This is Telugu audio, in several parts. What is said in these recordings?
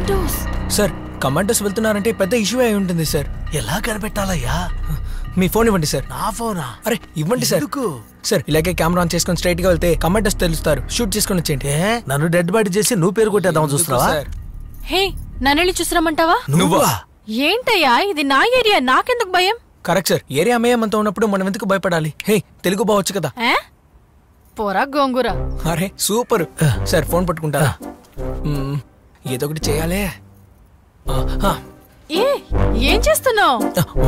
కమాండోస్. సార్ కమాండోస్ వెళ్తున్నారంటే పెద్ద ఇష్యూ అయి ఉంటుంది సార్. ఎలా కనిపెట్టాలయ్యా? మీ ఫోన్ ఇవ్వండి సార్. నా ఫోనా? అరే ఇవ్వండి సార్. సార్ ఇలాగే కెమెరా ఆన్ చేసుకొని స్ట్రైట్ గా వెళ్తే కమాండోస్ తెలుస్తారు. షూట్ చేసుకొని వచ్చేయండి. నన్ను డెడ్ బాడీ చేసి నువ్వు పేరు కొట్టేద్దామని చూస్తున్నావా? హే నన్నెళ్ళి చూసిరమ్మంటావా? నువ్వా? ఏంటయ్యా ఇది నా ఏరియా, నాకెందుకు భయం? Correct sir. ఏరియా అమ్మేయమంతా ఉన్నప్పుడు మనం ఎందుకు భయపడాలి? హే తెలుగు బావచ్చు కదా. పోరా గోంగూర. అరే సూపర్ సార్. ఫోన్ పట్టుకుంటారా? ఏదో ఒకటి చేయాలే. ఏం చేస్తున్నావు?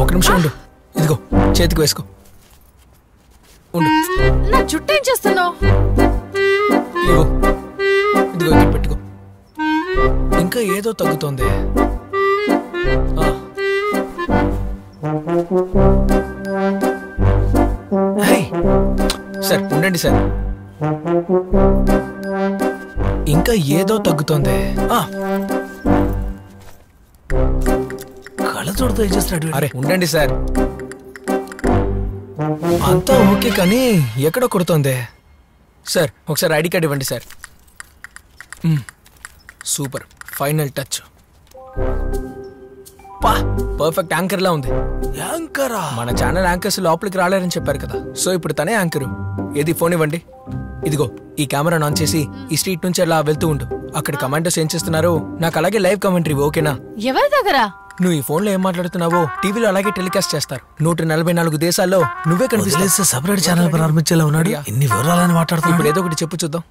ఒక నిమిషం ఉండు. ఇదిగో చేతికి వేసుకో. నా జుట్టు ఏం చేస్తున్నావు? ఇదిగో ఇక్కడ పెట్టుకో. ఇంకా ఏదో తగ్గుతోంది. సార్ ఉండండి సార్. ఇంకా ఏదో తగ్గుతోంది. కళ్ళతోడుతో ఏం చేస్తున్నాడు? అరే ఉండండి సార్. అంతా ఓకే కానీ ఎక్కడో కొడుతోంది. సార్ ఒకసారి ఐడి కార్డ్ ఇవ్వండి sir. Super final touch. Perfect anchor లా ఉంది. యాంకరా? మన ఛానల్ యాంకర్స్ లోపలికి రాలేరని చెప్పారు కదా, సో ఇప్పుడు తనే యాంకరు. ఏది ఫోన్ ఇవ్వండి. ఇదిగో ఈ కెమెరా ఆన్ చేసి ఈ స్ట్రీట్ నుంచి అలా వెళ్తూ ఉండు. అక్కడ కమాండోస్ ఏం చేస్తున్నారో నాకు అలాగే లైవ్ కామెంటరీ ఓకేనా? ఎవరి దగ్గర? నువ్వు ఈ ఫోన్ లో ఏం మాట్లాడుతున్నావో టీవీలో అలాగే టెలికాస్ట్ చేస్తారు. 144 దేశాల్లో నువ్వే కనిపిస్తే సపరేట్ ఛానల్ ప్రారంభించేలా ఉన్నాడు. ఇన్ని వివరాలని మాట్లాడుతున్నాడు. ఇప్పుడు ఏదో ఒకటి చెప్పు చూద్దాం.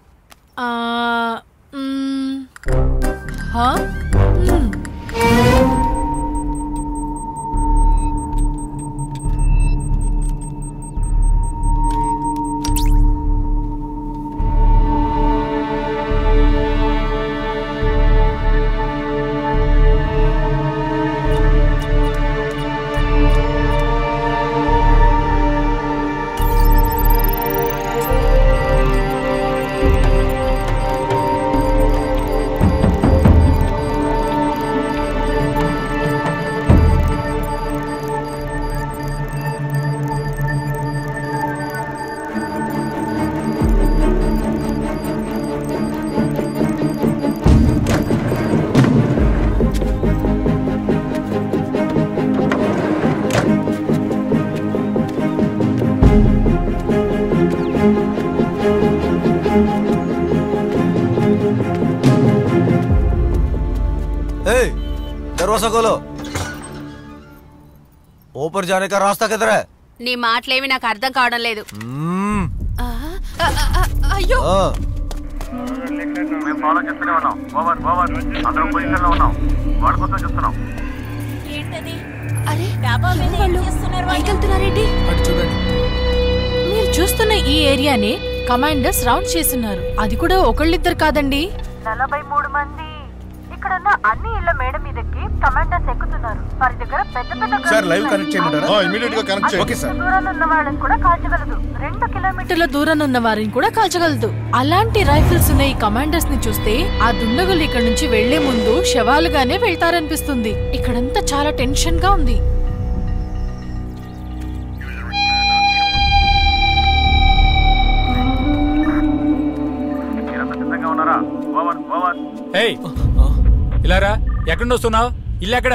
दरवाजा खोलो। ऊपर जाने का रास्ता किधर है? నీ మాటలేవి నాకు అర్థం కావడం లేదు. అయ్యో మేము ఫాలో చేస్తూనే ఉన్నాం. ఓవర్ ఓవర్ అందరం పొజిషన్ లో ఉన్నాం. వాడి కోసం చూస్తున్నాం. ఏంటది? అరే వెళ్తున్నారేంటి? చూడండి. మీరు చూస్తున్న ఈ ఏరియాని కమాండర్స్ రౌండ్ చేస్తున్నారు. అది కూడా ఒకళ్ళిద్దరు కాదండి, 43 మంది. ఇక్కడున్న అన్ని ఇళ్ల మేడ మీదకి కమాండర్స్ ఎక్కుతున్నారు. వారి దగ్గర పెద్ద పెద్ద సార్ లైవ్ కనెక్ట్ చేయమంటారా? ఇమిడియట్ గా కనెక్ట్ చేయండి. Okay sir. దూరాన ఉన్న వాళ్ళని కూడా కాల్చగలదు. 2 కిలోమీటర్ల దూరాన ఉన్న వారిని కూడా కాల్చగలదు. అలాంటి రైఫిల్స్ ఉన్న ఈ కమాండర్స్ ని చూస్తే ఆ దుండగులు ఇక్కడ నుంచి వెళ్లే ముందు శవాలుగానే వెళ్తారనిపిస్తుంది. ఇక్కడంతా చాలా టెన్షన్ గా ఉంది. ఇలారా, ఎక్కడ వస్తున్నావు? ఇల్లు ఎక్కడ?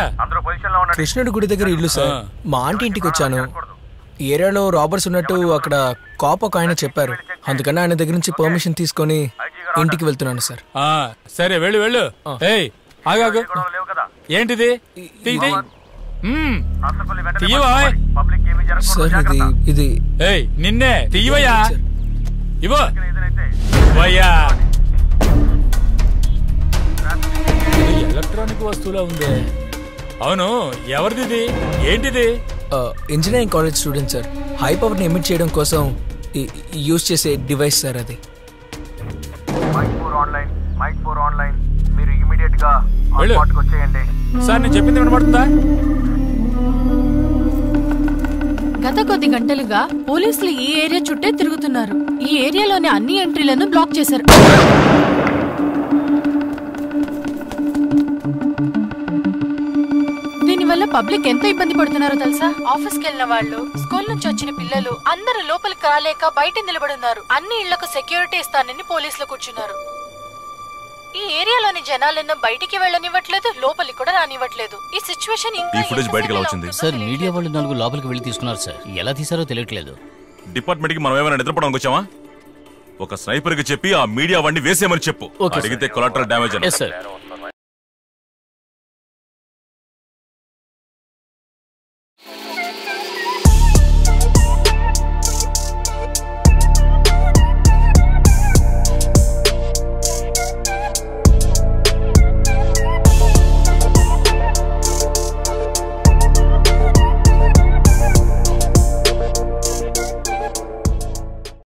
కృష్ణుడి గుడి దగ్గర ఇల్లు సార్. మా ఆంటీ ఇంటికి వచ్చాను. ఏరియాలో రాబర్స్ ఉన్నట్టు అక్కడ కాప్ ఒక ఆయన చెప్పారు. అందుకని ఆయన దగ్గర నుంచి పర్మిషన్ తీసుకొని ఇంటికి వెళ్తున్నాను సార్. సరే వెళ్ళు వెళ్ళు. ఆగాగు, ఏంటిది? సార్ ఇది నిన్నే తీయవయ్యా. ఇవ్వయ్యా. ఎలక్ట్రానిక్ వస్తువులా ఉంది. అవును, ఎవరిది? ఏంటిది? Engineering college student sir. High power ని ఎమిట్ చేయడం కోసం యూజ్ చేసే డివైస్ సార్ అది. Mike 4 online. మీరు ఇమిడియట్ గా స్పాట్కి వచ్చేయండి. సార్ నేను చెప్పింది వినపడుతుందా? గత కొద్ది గంటలుగా పోలీసులు ఈ ఏరియా చుట్టే తిరుగుతున్నారు. ఈ ఏరియాలోని అన్ని ఎంట్రీలను బ్లాక్ చేశారు. దీనివల్ల పబ్లిక్ ఎంత ఇబ్బంది పడుతున్నారో తెలుసా? ఆఫీస్కి వెళ్ళిన వాళ్ళు, స్కూల్ నుంచి వచ్చిన పిల్లలు అందరూ లోపలికి రాలేక బయట నిలబడున్నారు. అన్ని ఇళ్లకు సెక్యూరిటీ ఇస్తానని పోలీసులు కూర్చున్నారు. ఈ ఏరియాలోని జనాలను బయటికి వెళ్ళనివ్వట్లేదు, లోపలికి కూడా రానివ్వట్లేదు. ఈ సిచ్యువేషన్ ఇంకా ఫుటేజ్ బయటికి ఎలా వచ్చింది సార్? మీడియా వాళ్ళు 4 లోపలికి వెళ్ళి తీసుకున్నారు సార్. ఎలా తీసారో తెలియట్లేదు. డిపార్ట్మెంట్ కి మనం ఏమైనా నిద్రపోవడానికి వచ్చామా? ఒక స్నైపర్ కి చెప్పి ఆ మీడియా వాడిని వేసేయమని చెప్పు. అడిగితే కొలాటరల్ డ్యామేజ్ అని.